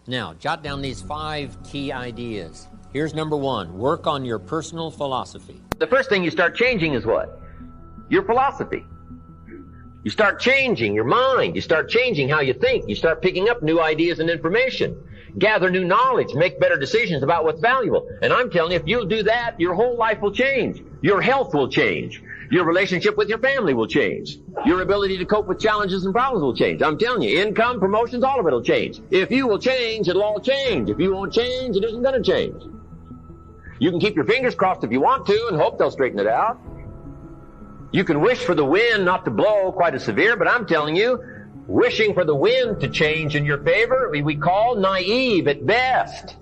Now, jot down these 5 key ideas. Here's number 1. Work on your personal philosophy. The first thing you start changing is what? Your philosophy. You start changing your mind. You start changing how you think. You start picking up new ideas and information. Gather new knowledge. Make better decisions about what's valuable. And I'm telling you, if you'll do that, your whole life will change. Your health will change. Your relationship with your family will change. Your ability to cope with challenges and problems will change. I'm telling you, income, promotions, all of it will change. If you will change, it'll all change. If you won't change, it isn't going to change. You can keep your fingers crossed if you want to and hope they'll straighten it out. You can wish for the wind not to blow quite as severe, but I'm telling you, wishing for the wind to change in your favor, we call naive at best.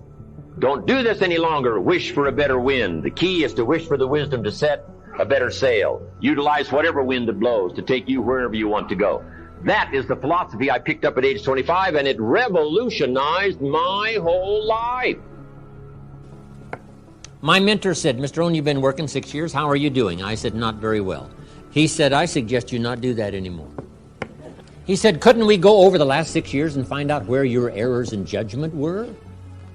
Don't do this any longer. Wish for a better wind. The key is to wish for the wisdom to set a better sail. Utilize whatever wind that blows to take you wherever you want to go. That is the philosophy I picked up at age 25, and it revolutionized my whole life. My mentor said, Mr. Owen, you've been working 6 years. How are you doing? I said, not very well. He said, I suggest you not do that anymore. He said, couldn't we go over the last 6 years and find out where your errors in judgment were?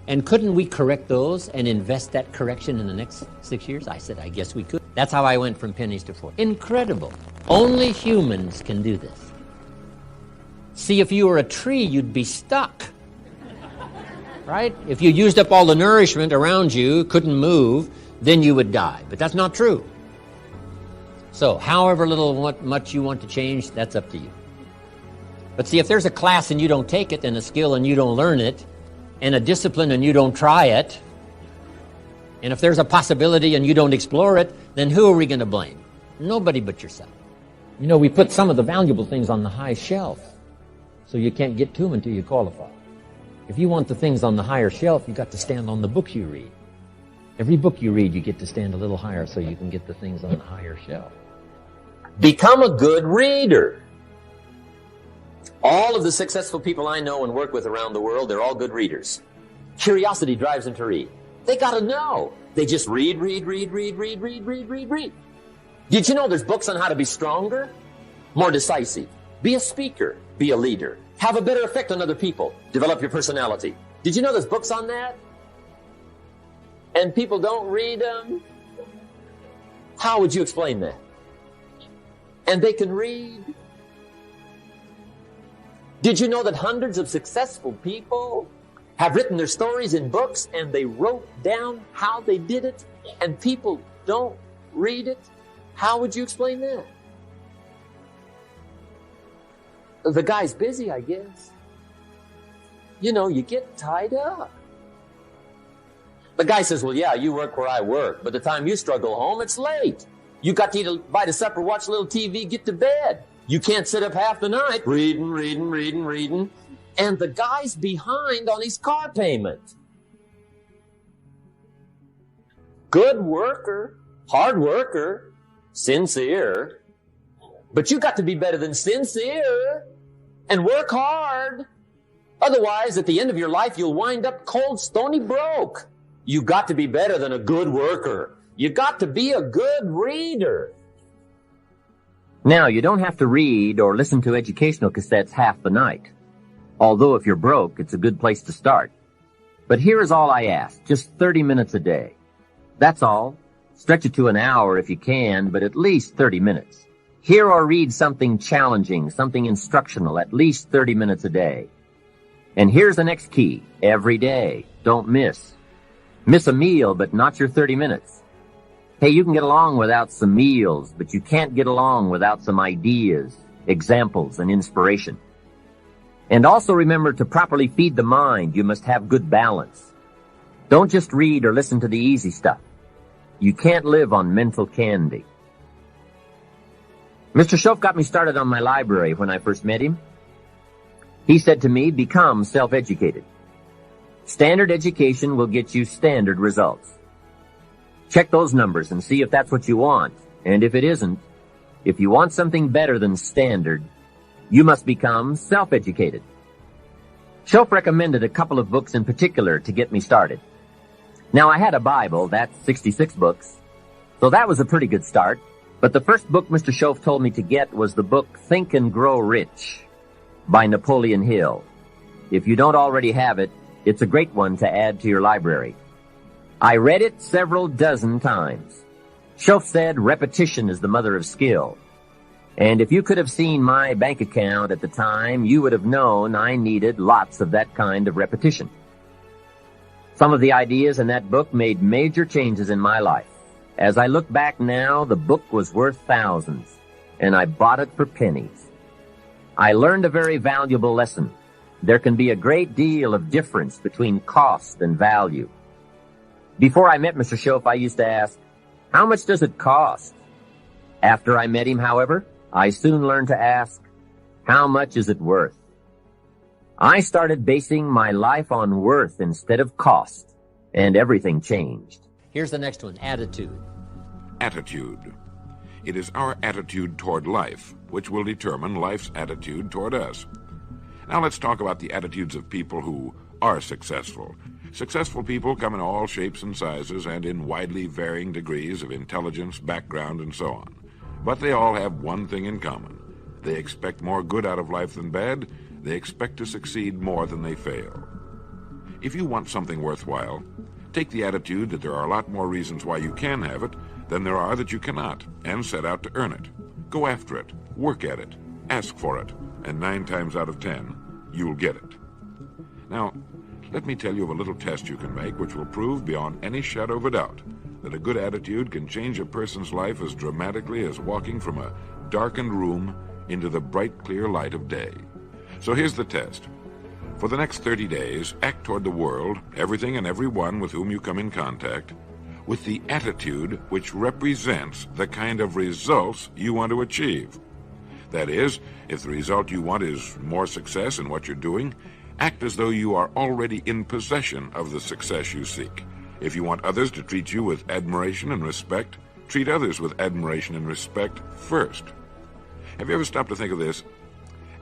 And couldn't we correct those and invest that correction in the next 6 years? I said, I guess we could. That's how I went from pennies to fortunes. Incredible. Only humans can do this. See, if you were a tree, you'd be stuck. Right? If you used up all the nourishment around you, couldn't move, then you would die. But that's not true. So, however much you want to change, that's up to you. But see, if there's a class and you don't take it, and a skill and you don't learn it, and a discipline and you don't try it, and if there's a possibility and you don't explore it, then who are we going to blame? Nobody but yourself. You know, we put some of the valuable things on the high shelf, so you can't get to them until you qualify. If you want the things on the higher shelf, you've got to stand on the books you read. Every book you read, you get to stand a little higher so you can get the things on the higher shelf. Become a good reader. All of the successful people I know and work with around the world, they're all good readers. Curiosity drives them to read. They got to know. They just read. Did you know there's books on how to be stronger, more decisive, be a speaker, be a leader, have a better effect on other people, develop your personality? Did you know there's books on that? And people don't read them? How would you explain that? And they can read. Did you know that hundreds of successful people have written their stories in books and they wrote down how they did it and people don't read it? How would you explain that? The guy's busy, I guess. You know, you get tied up. The guy says, well, yeah, you work where I work, but the time you struggle home, it's late. You got to eat a bite of supper, watch a little TV, get to bed. You can't sit up half the night reading. And the guy's behind on his car payment. Good worker, hard worker, sincere. But you got to be better than sincere and work hard. Otherwise, at the end of your life, you'll wind up cold, stony broke. You got to be better than a good worker. You got to be a good reader. Now, you don't have to read or listen to educational cassettes half the night. Although if you're broke, it's a good place to start. But here is all I ask, just 30 minutes a day. That's all. Stretch it to an hour if you can, but at least 30 minutes. Hear or read something challenging, something instructional, at least 30 minutes a day. And here's the next key. Every day. Don't miss. Miss a meal, but not your 30 minutes. Hey, you can get along without some meals, but you can't get along without some ideas, examples, and inspiration. And also remember to properly feed the mind. You must have good balance. Don't just read or listen to the easy stuff. You can't live on mental candy. Mr. Shoaff got me started on my library when I first met him. He said to me, become self-educated. Standard education will get you standard results. Check those numbers and see if that's what you want. And if it isn't, if you want something better than standard, you must become self-educated. Shoaff recommended a couple of books in particular to get me started. Now, I had a Bible, that's 66 books, so that was a pretty good start. But the first book Mr. Shoaff told me to get was the book Think and Grow Rich by Napoleon Hill. If you don't already have it, It's a great one to add to your library. I read it several dozen times. Shoaff said repetition is the mother of skill. And if you could have seen my bank account at the time, you would have known I needed lots of that kind of repetition. Some of the ideas in that book made major changes in my life. As I look back now, the book was worth thousands, and I bought it for pennies. I learned a very valuable lesson. There can be a great deal of difference between cost and value. Before I met Mr. Shoaff, I used to ask, how much does it cost? After I met him, however, I soon learned to ask, how much is it worth? I started basing my life on worth instead of cost, and everything changed. Here's the next one, attitude. Attitude. It is our attitude toward life which will determine life's attitude toward us. Now let's talk about the attitudes of people who are successful. Successful people come in all shapes and sizes and in widely varying degrees of intelligence, background, and so on. But they all have one thing in common. They expect more good out of life than bad. They expect to succeed more than they fail. If you want something worthwhile, take the attitude that there are a lot more reasons why you can have it than there are that you cannot, and set out to earn it. Go after it, work at it, ask for it, and 9 times out of 10, you'll get it. Now, let me tell you of a little test you can make which will prove beyond any shadow of a doubt that a good attitude can change a person's life as dramatically as walking from a darkened room into the bright, clear light of day. So here's the test. For the next 30 days, act toward the world, everything and everyone with whom you come in contact, with the attitude which represents the kind of results you want to achieve. That is, if the result you want is more success in what you're doing, act as though you are already in possession of the success you seek. If you want others to treat you with admiration and respect, treat others with admiration and respect first. Have you ever stopped to think of this?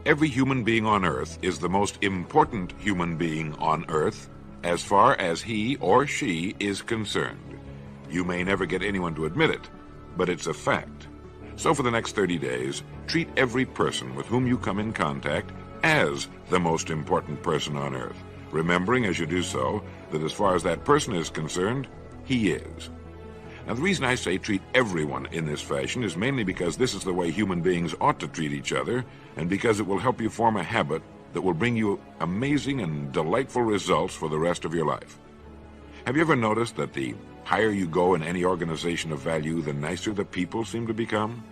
Every human being on earth is the most important human being on earth as far as he or she is concerned. You may never get anyone to admit it, but it's a fact. So for the next 30 days, treat every person with whom you come in contact as the most important person on earth, remembering as you do so that as far as that person is concerned, he is. Now, the reason I say treat everyone in this fashion is mainly because this is the way human beings ought to treat each other, and because it will help you form a habit that will bring you amazing and delightful results for the rest of your life. Have you ever noticed that the higher you go in any organization of value, the nicer the people seem to become?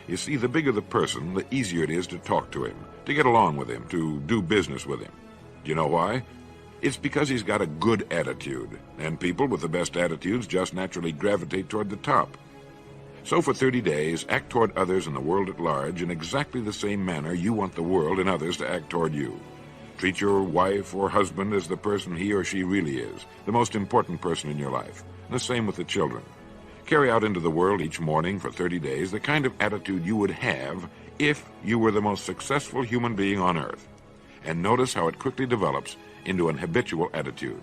You see, the bigger the person, the easier it is to talk to him, to get along with him, to do business with him. Do you know why? It's because he's got a good attitude, and people with the best attitudes just naturally gravitate toward the top. So for 30 days, act toward others and the world at large in exactly the same manner you want the world and others to act toward you. Treat your wife or husband as the person he or she really is, the most important person in your life, and the same with the children. Carry out into the world each morning for 30 days the kind of attitude you would have if you were the most successful human being on earth. And notice how it quickly develops into an habitual attitude.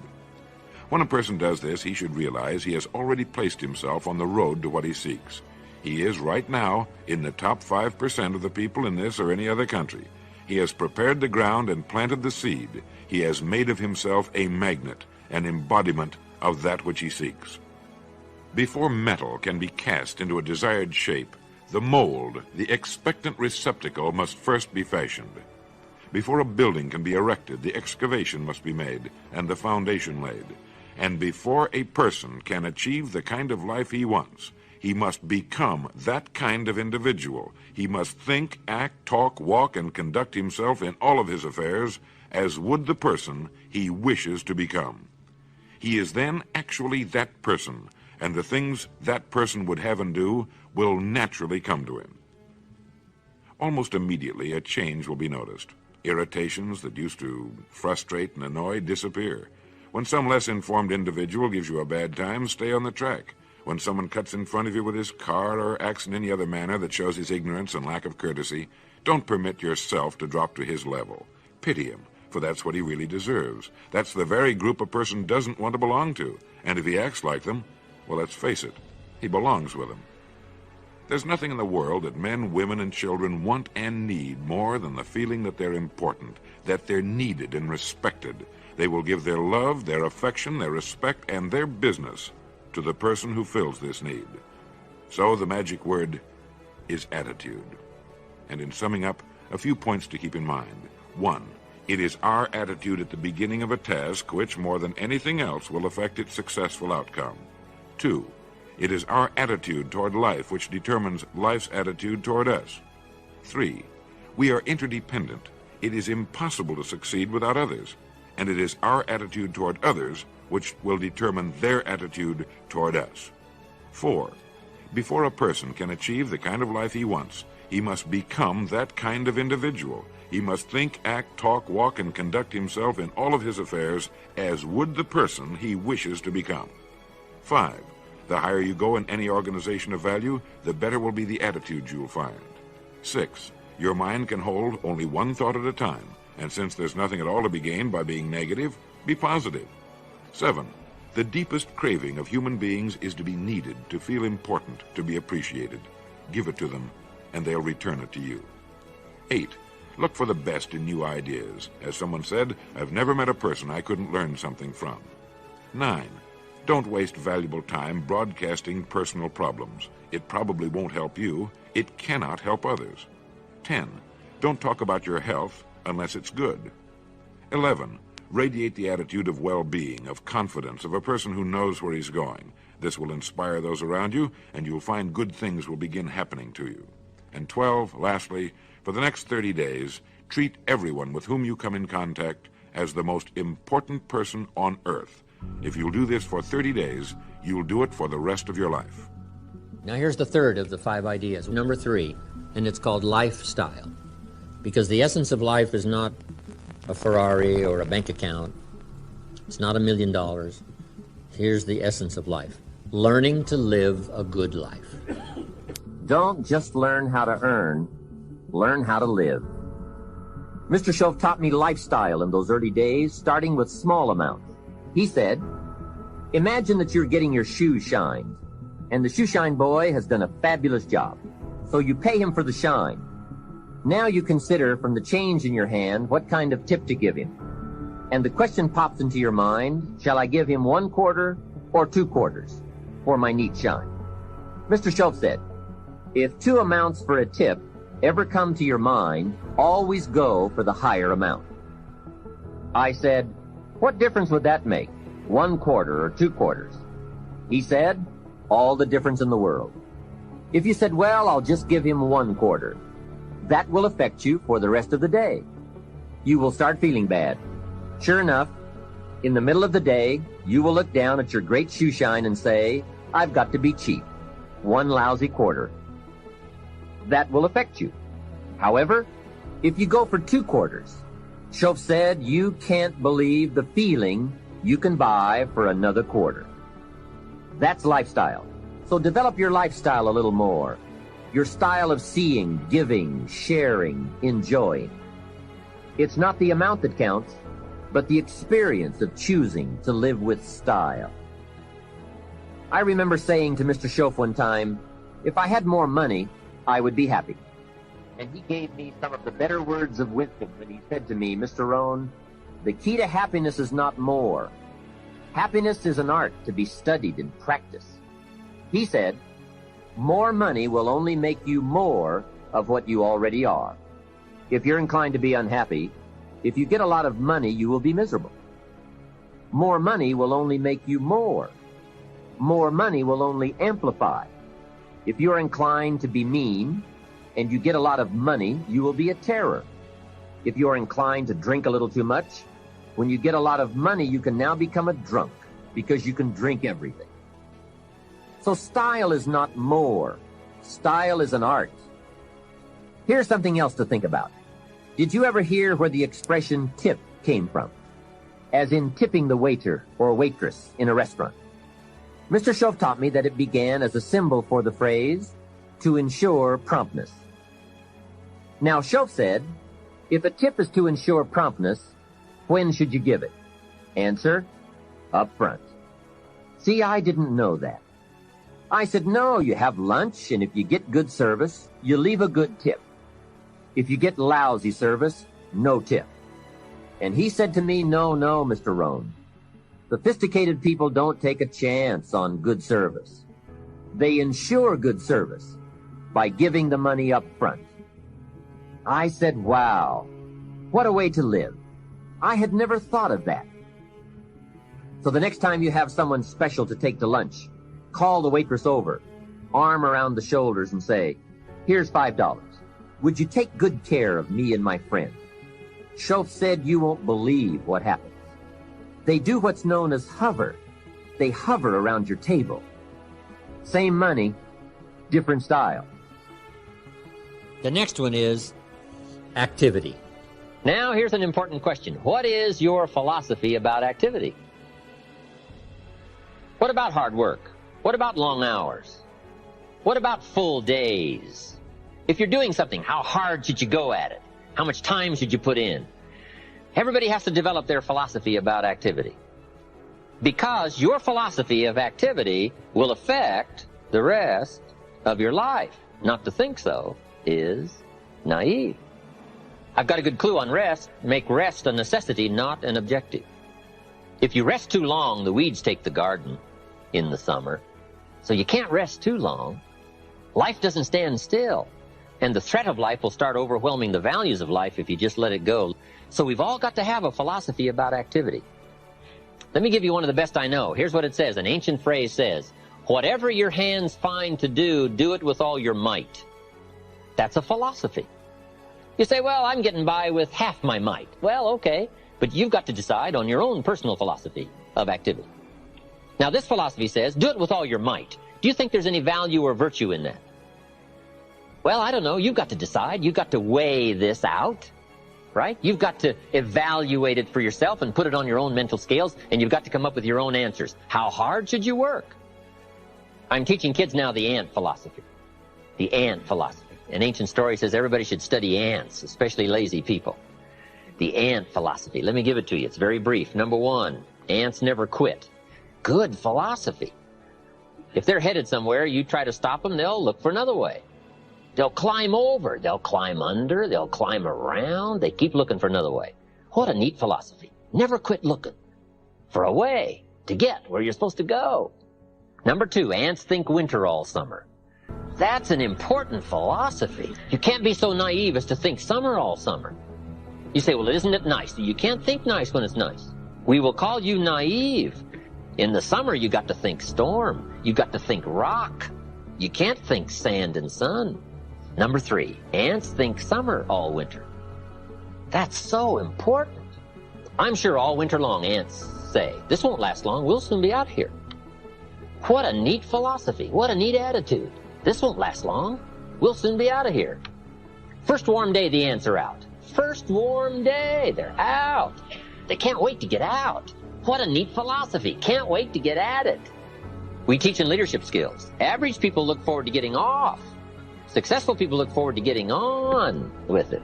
When a person does this, he should realize he has already placed himself on the road to what he seeks. He is right now in the top 5% of the people in this or any other country. He has prepared the ground and planted the seed. He has made of himself a magnet, an embodiment of that which he seeks. Before metal can be cast into a desired shape, the mold, the expectant receptacle, must first be fashioned. Before a building can be erected, the excavation must be made and the foundation laid. And before a person can achieve the kind of life he wants, he must become that kind of individual. He must think, act, talk, walk, and conduct himself in all of his affairs as would the person he wishes to become. He is then actually that person, and the things that person would have and do will naturally come to him. Almost immediately, a change will be noticed. Irritations that used to frustrate and annoy disappear. When some less informed individual gives you a bad time, stay on the track. When someone cuts in front of you with his car or acts in any other manner that shows his ignorance and lack of courtesy, don't permit yourself to drop to his level. Pity him, for that's what he really deserves. That's the very group a person doesn't want to belong to. And if he acts like them, well, let's face it, he belongs with them. There's nothing in the world that men, women, and children want and need more than the feeling that they're important, that they're needed and respected, They will give their love, their affection, their respect, and their business to the person who fills this need. So the magic word is attitude. And in summing up, a few points to keep in mind. 1. It is our attitude at the beginning of a task which, more than anything else, will affect its successful outcome. 2. It is our attitude toward life which determines life's attitude toward us. 3. We are interdependent. It is impossible to succeed without others. And it is our attitude toward others which will determine their attitude toward us. 4. Before a person can achieve the kind of life he wants, he must become that kind of individual. He must think, act, talk, walk, and conduct himself in all of his affairs as would the person he wishes to become. 5. The higher you go in any organization of value, the better will be the attitude you'll find. 6. Your mind can hold only one thought at a time, and since there's nothing at all to be gained by being negative, be positive. 7. The deepest craving of human beings is to be needed, to feel important, to be appreciated. Give it to them, and they'll return it to you. 8. Look for the best in new ideas. As someone said, I've never met a person I couldn't learn something from. 9. Don't waste valuable time broadcasting personal problems. It probably won't help you. It cannot help others. 10. Don't talk about your health unless it's good. 11. Radiate the attitude of well-being, of confidence, of a person who knows where he's going. This will inspire those around you, and you'll find good things will begin happening to you. And 12, lastly, for the next 30 days, treat everyone with whom you come in contact as the most important person on earth. If you'll do this for 30 days, you'll do it for the rest of your life. Now here's the third of the 5 ideas, number 3, and it's called lifestyle. Because the essence of life is not a Ferrari or a bank account. It's not $1 million. Here's the essence of life. Learning to live a good life. Don't just learn how to earn, learn how to live. Mr. Shoaff taught me lifestyle in those early days, starting with small amounts. He said, imagine that you're getting your shoes shined, and the shoe shine boy has done a fabulous job. So you pay him for the shine. Now you consider from the change in your hand what kind of tip to give him. And the question pops into your mind, shall I give him 1 quarter or 2 quarters for my neat shine? Mr. Shoaff said, if 2 amounts for a tip ever come to your mind, always go for the higher amount. I said, what difference would that make, 1 quarter or 2 quarters? He said, all the difference in the world. If you said, well, I'll just give him 1 quarter, that will affect you for the rest of the day. You will start feeling bad. Sure enough, in the middle of the day, you will look down at your great shoe shine and say, I've got to be cheap. 1 lousy quarter. That will affect you. However, if you go for 2 quarters, Shoaff said you can't believe the feeling you can buy for another quarter. That's lifestyle. So develop your lifestyle a little more. Your style of seeing, giving, sharing, enjoying. It's not the amount that counts, but the experience of choosing to live with style. I remember saying to Mr. Shoaff one time, if I had more money, I would be happy. And he gave me some of the better words of wisdom when he said to me, Mr. Rohn, the key to happiness is not more. Happiness is an art to be studied and practiced. He said, more money will only make you more of what you already are. If you're inclined to be unhappy, if you get a lot of money, you will be miserable. More money will only make you more. More money will only amplify. If you're inclined to be mean, and you get a lot of money, you will be a terror. If you're inclined to drink a little too much, when you get a lot of money, you can now become a drunk, because you can drink everything. So style is not more. Style is an art. Here's something else to think about. Did you ever hear where the expression tip came from? As in tipping the waiter or waitress in a restaurant. Mr. Shoaff taught me that it began as a symbol for the phrase, to ensure promptness. Now, Shoaff said, if a tip is to ensure promptness, when should you give it? Answer, up front. See, I didn't know that. I said, no, you have lunch, and if you get good service, you leave a good tip. If you get lousy service, no tip. And he said to me, no, Mr. Rohn. Sophisticated people don't take a chance on good service. They ensure good service by giving the money up front. I said, wow, what a way to live. I had never thought of that. So the next time you have someone special to take to lunch, call the waitress over, arm around the shoulders and say, here's $5. Would you take good care of me and my friend? Shoaff said you won't believe what happens. They do what's known as hover. They hover around your table. Same money, different style. The next one is activity. Now here's an important question. What is your philosophy about activity? What about hard work? What about long hours? What about full days? If you're doing something, how hard should you go at it? How much time should you put in? Everybody has to develop their philosophy about activity. Because your philosophy of activity will affect the rest of your life. Not to think so is naive. I've got a good clue on rest. Make rest a necessity, not an objective. If you rest too long, the weeds take the garden in the summer. So you can't rest too long. Life doesn't stand still. And the threat of life will start overwhelming the values of life if you just let it go. So we've all got to have a philosophy about activity. Let me give you one of the best I know. Here's what it says. An ancient phrase says, whatever your hands find to do, do it with all your might. That's a philosophy. You say, well, I'm getting by with half my might. Well, okay, but you've got to decide on your own personal philosophy of activity. Now, this philosophy says, do it with all your might. Do you think there's any value or virtue in that? Well, I don't know. You've got to decide. You've got to weigh this out, right? You've got to evaluate it for yourself and put it on your own mental scales, and you've got to come up with your own answers. How hard should you work? I'm teaching kids now the ant philosophy. The ant philosophy. An ancient story says everybody should study ants, especially lazy people. The ant philosophy. Let me give it to you. It's very brief. Number one, ants never quit. Good philosophy. If they're headed somewhere, you try to stop them, they'll look for another way. They'll climb over, they'll climb under, they'll climb around, they keep looking for another way. What a neat philosophy. Never quit looking for a way to get where you're supposed to go. Number two, ants think winter all summer. That's an important philosophy. You can't be so naive as to think summer all summer. You say, well, isn't it nice? You can't think nice when it's nice. We will call you naive. In the summer, you got to think storm. You got to think rock. You can't think sand and sun. Number three, ants think summer all winter. That's so important. I'm sure all winter long ants say, this won't last long, we'll soon be out of here. What a neat philosophy, what a neat attitude. This won't last long, we'll soon be out of here. First warm day, the ants are out. First warm day, they're out. They can't wait to get out. What a neat philosophy, can't wait to get at it. We teach in leadership skills. Average people look forward to getting off. Successful people look forward to getting on with it.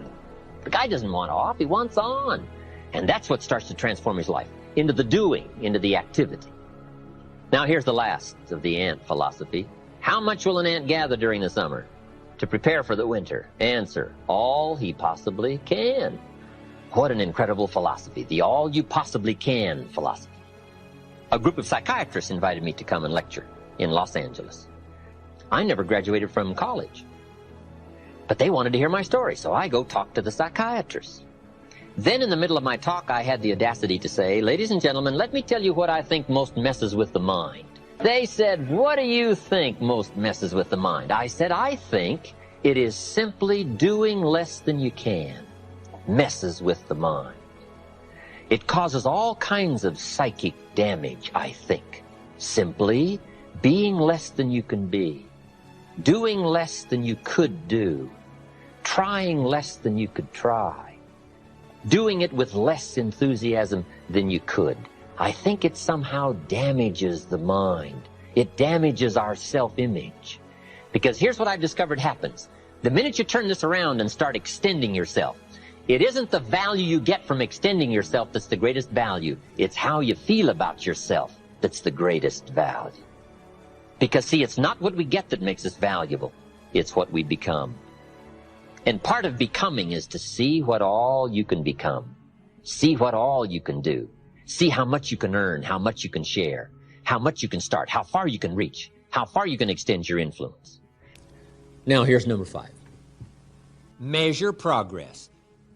The guy doesn't want off, he wants on. And that's what starts to transform his life, into the doing, into the activity. Now here's the last of the ant philosophy. How much will an ant gather during the summer to prepare for the winter? Answer, all he possibly can. What an incredible philosophy, the all you possibly can philosophy. A group of psychiatrists invited me to come and lecture in Los Angeles. I never graduated from college. But they wanted to hear my story, so I go talk to the psychiatrist. Then in the middle of my talk, I had the audacity to say, ladies and gentlemen, let me tell you what I think most messes with the mind. They said, what do you think most messes with the mind? I said, I think it is simply doing less than you can. Messes with the mind. It causes all kinds of psychic damage, I think. Simply being less than you can be. Doing less than you could do. Trying less than you could try. Doing it with less enthusiasm than you could. I think it somehow damages the mind. It damages our self-image. Because here's what I've discovered happens. The minute you turn this around and start extending yourself, it isn't the value you get from extending yourself that's the greatest value. It's how you feel about yourself that's the greatest value. Because, see, it's not what we get that makes us valuable. It's what we become. And part of becoming is to see what all you can become. See what all you can do. See how much you can earn, how much you can share, how much you can start, how far you can reach, how far you can extend your influence. Now here's number 5. Measure progress.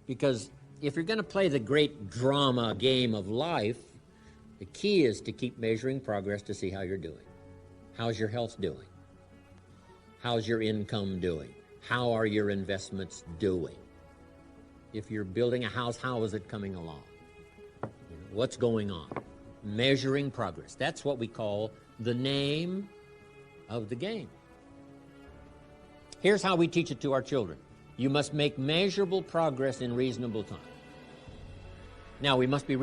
Because if you're going to play the great drama game of life, the key is to keep measuring progress to see how you're doing. How's your health doing? How's your income doing? How are your investments doing? If you're building a house, how is it coming along? What's going on? Measuring progress. That's what we call the name of the game. Here's how we teach it to our children. You must make measurable progress in reasonable time. Now, we must be